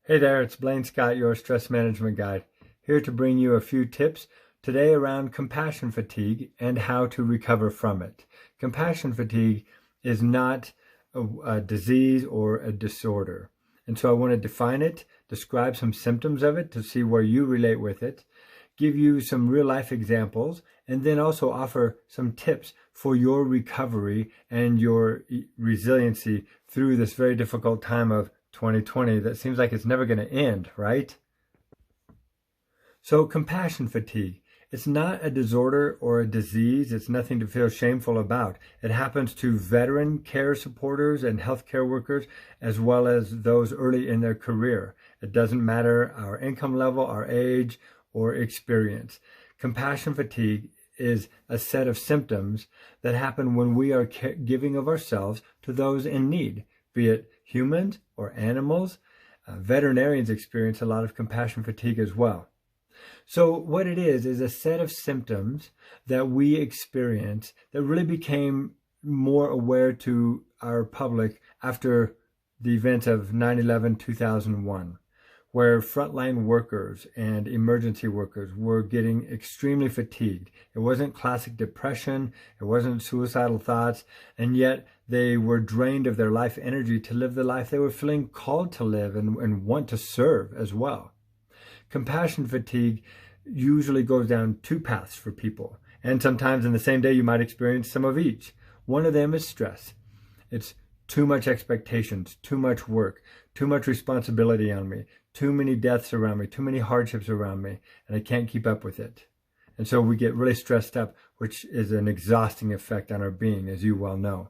Hey there, it's Blaine Scott, your stress management guide, here to bring you a few tips today around compassion fatigue and how to recover from it. Compassion fatigue is not a disease or a disorder. And so I want to define it, describe some symptoms of it to see where you relate with it, give you some real life examples, and then also offer some tips for your recovery and your resiliency through this very difficult time of 2020 that seems like it's never going to end, right? So compassion fatigue, it's not a disorder or a disease. It's nothing to feel shameful about. It happens to veteran care supporters and healthcare workers, as well as those early in their career. It doesn't matter our income level, our age, or experience. Compassion fatigue is a set of symptoms that happen when we are giving of ourselves to those in need, be it humans or animals. Veterinarians experience a lot of compassion fatigue as well. So what it is a set of symptoms that we experience that really became more aware to our public after the events of 9/11, 2001, where frontline workers and emergency workers were getting extremely fatigued. It wasn't classic depression, it wasn't suicidal thoughts, and yet they were drained of their life energy to live the life they were feeling called to live and want to serve as well. Compassion fatigue usually goes down two paths for people, and sometimes in the same day you might experience some of each. One of them is stress. It's too much expectations, too much work, too much responsibility on me, too many deaths around me, too many hardships around me, and I can't keep up with it. And so we get really stressed up, which is an exhausting effect on our being, as you well know.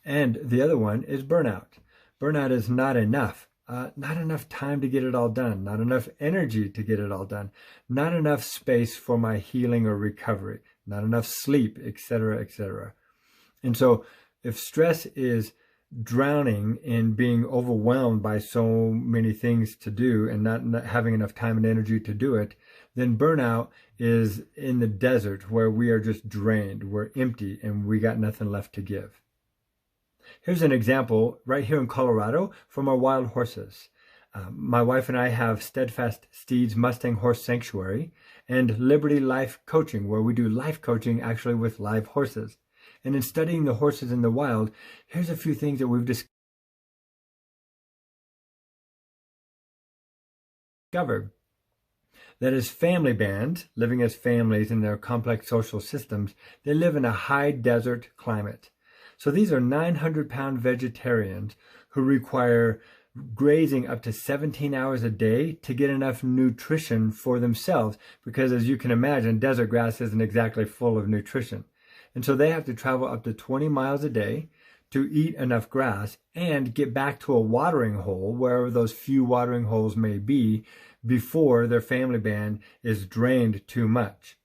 And the other one is burnout. Burnout is not enough. Not enough time to get it all done, not enough energy to get it all done, not enough space for my healing or recovery, not enough sleep, etc., etc. And so if stress is drowning in being overwhelmed by so many things to do and not having enough time and energy to do it, then burnout is in the desert where we are just drained, we're empty, and we got nothing left to give. Here's an example right here in Colorado from our wild horses. My wife and I have Steadfast Steeds Mustang Horse Sanctuary and Liberty Life Coaching, where we do life coaching actually with live horses. And in studying the horses in the wild, here's a few things that we've discovered. That as family bands, living as families in their complex social systems, they live in a high desert climate. So these are 900-pound vegetarians who require grazing up to 17 hours a day to get enough nutrition for themselves, because as you can imagine, desert grass isn't exactly full of nutrition. And so they have to travel up to 20 miles a day to eat enough grass and get back to a watering hole, wherever those few watering holes may be, before their family band is drained too much.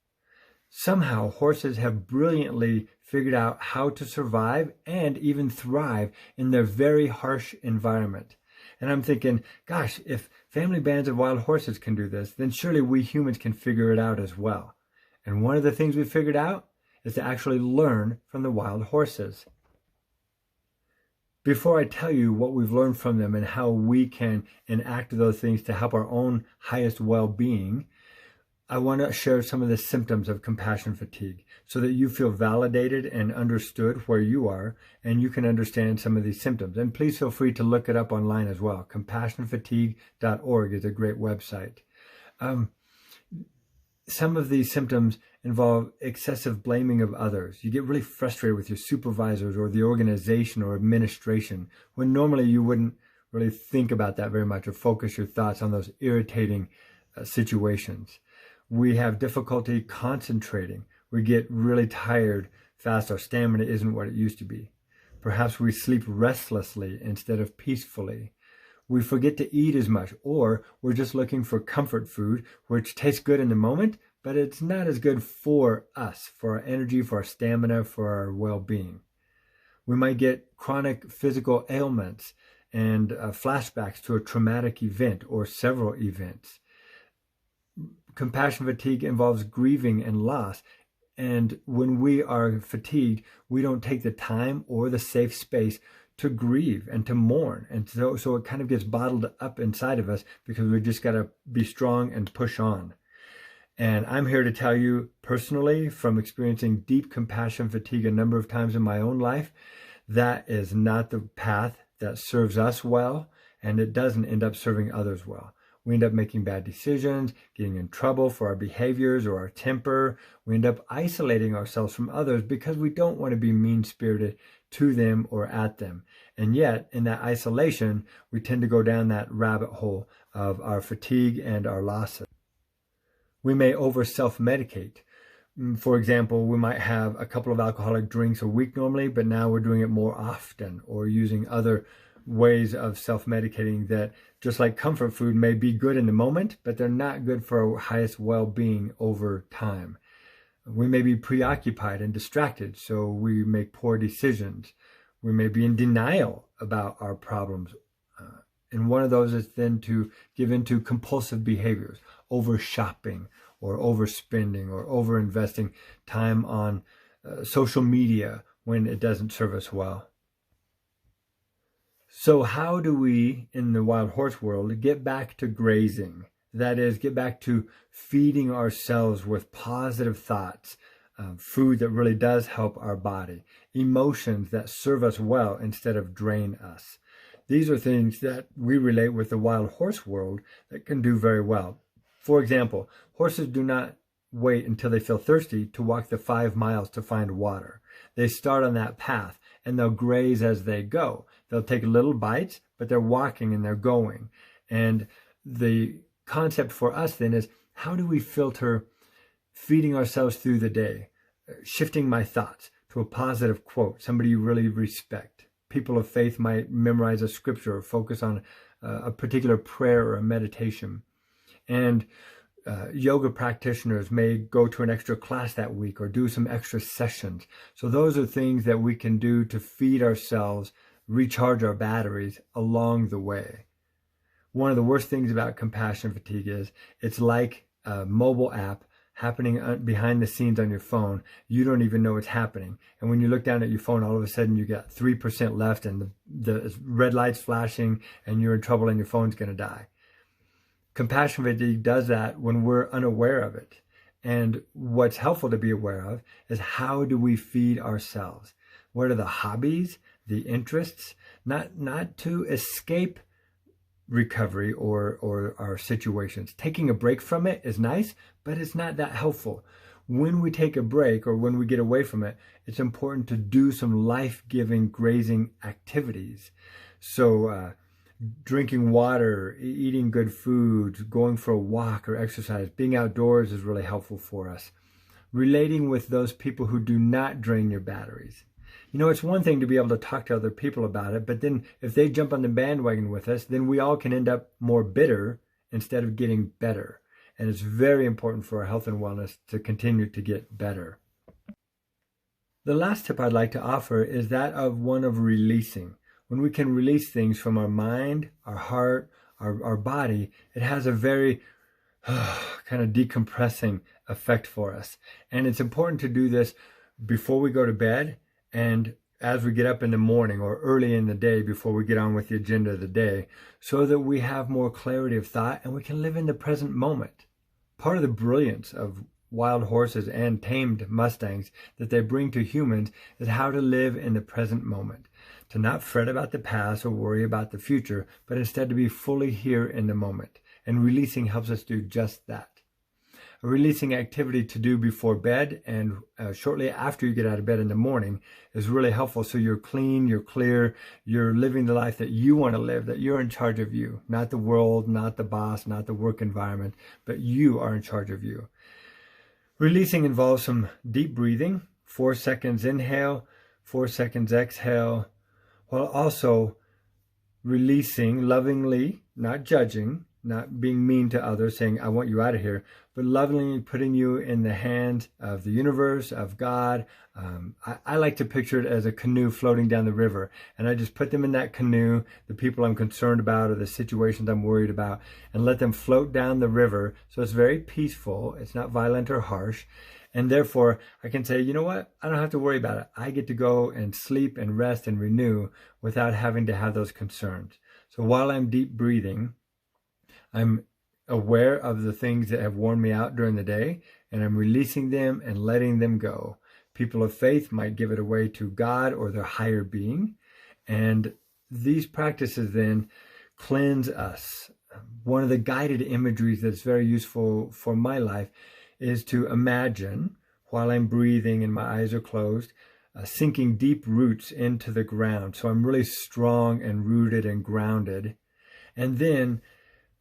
Somehow horses have brilliantly figured out how to survive and even thrive in their very harsh environment. And I'm thinking, gosh, if family bands of wild horses can do this, then surely we humans can figure it out as well. And one of the things we figured out is to actually learn from the wild horses. Before I tell you what we've learned from them and how we can enact those things to help our own highest well-being, I want to share some of the symptoms of compassion fatigue so that you feel validated and understood where you are and you can understand some of these symptoms. And please feel free to look it up online as well. Compassionfatigue.org is a great website. Some of these symptoms involve excessive blaming of others. You get really frustrated with your supervisors or the organization or administration when normally you wouldn't really think about that very much or focus your thoughts on those irritating situations. We have difficulty concentrating. We get really tired fast. Our stamina isn't what it used to be. Perhaps we sleep restlessly instead of peacefully. We forget to eat as much, or we're just looking for comfort food, which tastes good in the moment, but it's not as good for us, for our energy, for our stamina, for our well-being. We might get chronic physical ailments and flashbacks to a traumatic event or several events. Compassion fatigue involves grieving and loss. And when we are fatigued, we don't take the time or the safe space to grieve and to mourn. And so it kind of gets bottled up inside of us because we just got to be strong and push on. And I'm here to tell you personally, from experiencing deep compassion fatigue a number of times in my own life, that is not the path that serves us well, and it doesn't end up serving others well. We end up making bad decisions, getting in trouble for our behaviors or our temper. We end up isolating ourselves from others because we don't want to be mean-spirited to them or at them. And yet, in that isolation, we tend to go down that rabbit hole of our fatigue and our losses. We may over self-medicate. For example, we might have a couple of alcoholic drinks a week normally, but now we're doing it more often, or using other ways of self-medicating that, just like comfort food, may be good in the moment, but they're not good for our highest well-being over time. We may be preoccupied and distracted, so we make poor decisions. We may be in denial about our problems. And one of those is then to give into compulsive behaviors, over shopping or overspending or over investing time on social media when it doesn't serve us well. So how do we, in the wild horse world, get back to grazing? That is, get back to feeding ourselves with positive thoughts, food that really does help our body, emotions that serve us well instead of drain us. These are things that we relate with the wild horse world that can do very well. For example, horses do not wait until they feel thirsty to walk the 5 miles to find water. They start on that path and they'll graze as they go. They'll take little bites, but they're walking and they're going. And the concept for us then is, how do we filter feeding ourselves through the day, shifting my thoughts to a positive quote, somebody you really respect. People of faith might memorize a scripture or focus on a particular prayer or a meditation. And yoga practitioners may go to an extra class that week or do some extra sessions. So those are things that we can do to feed ourselves, recharge our batteries along the way. One of the worst things about compassion fatigue is it's like a mobile app happening behind the scenes on your phone. You don't even know what's happening. And when you look down at your phone, all of a sudden you got 3% left and the red light's flashing and you're in trouble and your phone's going to die. Compassion fatigue does that when we're unaware of it. And what's helpful to be aware of is, how do we feed ourselves? What are the hobbies, the interests? Not to escape recovery or our situations. Taking a break from it is nice, but it's not that helpful. When we take a break or when we get away from it, it's important to do some life-giving grazing activities. So drinking water, eating good food, going for a walk or exercise, being outdoors is really helpful for us. Relating with those people who do not drain your batteries. You know, it's one thing to be able to talk to other people about it, but then if they jump on the bandwagon with us, then we all can end up more bitter instead of getting better. And it's very important for our health and wellness to continue to get better. The last tip I'd like to offer is that of one of releasing. When we can release things from our mind, our heart, our body, it has a very kind of decompressing effect for us. And it's important to do this before we go to bed and as we get up in the morning or early in the day before we get on with the agenda of the day, so that we have more clarity of thought and we can live in the present moment. Part of the brilliance of wild horses and tamed Mustangs that they bring to humans is how to live in the present moment, to not fret about the past or worry about the future, but instead to be fully here in the moment. And releasing helps us do just that. A releasing activity to do before bed and shortly after you get out of bed in the morning is really helpful, so you're clean, you're clear, you're living the life that you want to live, that you're in charge of you, not the world, not the boss, not the work environment, but you are in charge of you. Releasing involves some deep breathing, 4 seconds inhale, 4 seconds exhale, while also releasing lovingly, not judging, not being mean to others, saying, I want you out of here, but lovingly putting you in the hands of the universe, of God. I like to picture it as a canoe floating down the river, and I just put them in that canoe, the people I'm concerned about or the situations I'm worried about, and let them float down the river. So it's very peaceful, it's not violent or harsh, And therefore, I can say, you know what? I don't have to worry about it. I get to go and sleep and rest and renew without having to have those concerns. So while I'm deep breathing, I'm aware of the things that have worn me out during the day, and I'm releasing them and letting them go. People of faith might give it away to God or their higher being. And these practices then cleanse us. One of the guided imageries that's very useful for my life is to imagine, while I'm breathing and my eyes are closed, sinking deep roots into the ground. So I'm really strong and rooted and grounded. And then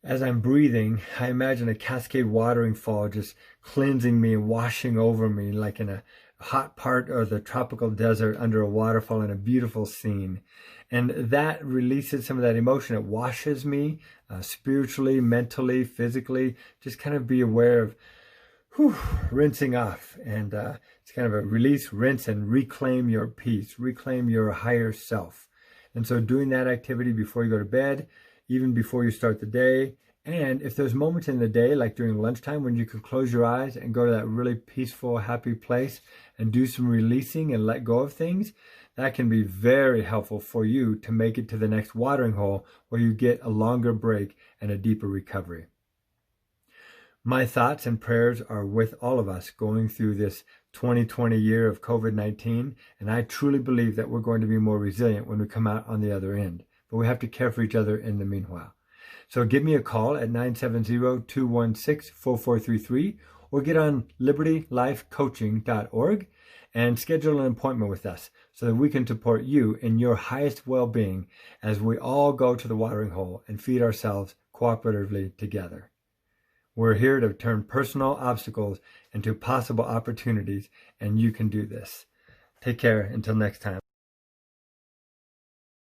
as I'm breathing, I imagine a cascade watering fall just cleansing me and washing over me like in a hot part of the tropical desert under a waterfall in a beautiful scene. And that releases some of that emotion. It washes me spiritually, mentally, physically. Just kind of be aware of rinsing off. And it's kind of a release, rinse, and reclaim your peace, reclaim your higher self. And so doing that activity before you go to bed, even before you start the day. And if there's moments in the day, like during lunchtime, when you can close your eyes and go to that really peaceful, happy place and do some releasing and let go of things, that can be very helpful for you to make it to the next watering hole where you get a longer break and a deeper recovery. My thoughts and prayers are with all of us going through this 2020 year of COVID-19, and I truly believe that we're going to be more resilient when we come out on the other end. But we have to care for each other in the meanwhile. So give me a call at 970-216-4433 or get on libertylifecoaching.org and schedule an appointment with us so that we can support you in your highest well-being as we all go to the watering hole and feed ourselves cooperatively together. We're here to turn personal obstacles into possible opportunities, and you can do this. Take care until next time.